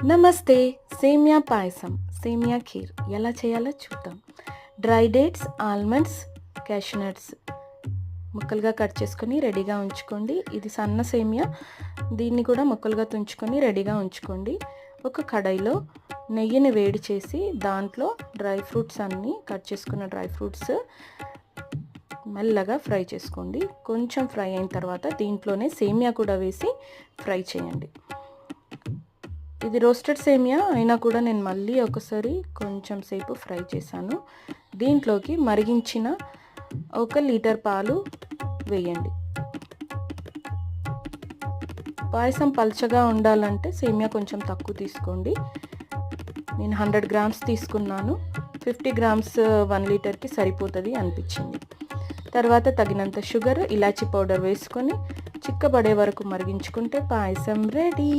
నమస్తే. సేమియా పాయసం, సేమియా ఖీర్ ఎలా చేయాలో చూద్దాం. Dry dates, almonds, cashew nuts ముక్కలుగా కట్ చేసుకొని రెడీగా ఉంచుకోండి. ఇది సన్న సేమియా, దీన్ని కూడా ముక్కలుగా తుంచుకొని రెడీగా ఉంచుకోండి. ఒక కడాయిలో నెయ్యిని వేడి చేసి దాంట్లో డ్రై ఫ్రూట్స్ అన్నీ కట్ చేసుకున్న డ్రై ఫ్రూట్స్ మెల్లగా ఫ్రై చేసుకోండి. కొంచెం ఫ్రై అయిన తర్వాత దీంట్లోనే సేమియా కూడా వేసి ఫ్రై చేయండి. ఇది రోస్టెడ్ సేమియా అయినా కూడా నేను మళ్ళీ ఒకసారి కొంచెం సేపు ఫ్రై చేశాను. దీంట్లోకి మరిగించిన 1 లీటర్ పాలు వేయండి. పాయసం పల్చగా ఉండాలంటే సేమియా కొంచెం తక్కువ తీసుకోండి. నేను 100 గ్రామ్స్ తీసుకున్నాను. 50 గ్రామ్స్ 1 లీటర్కి సరిపోతుంది అనిపించింది. తర్వాత తగినంత షుగర్, ఇలాచీ పౌడర్ వేసుకొని చిక్కబడే వరకు మరిగించుకుంటే పాయసం రెడీ.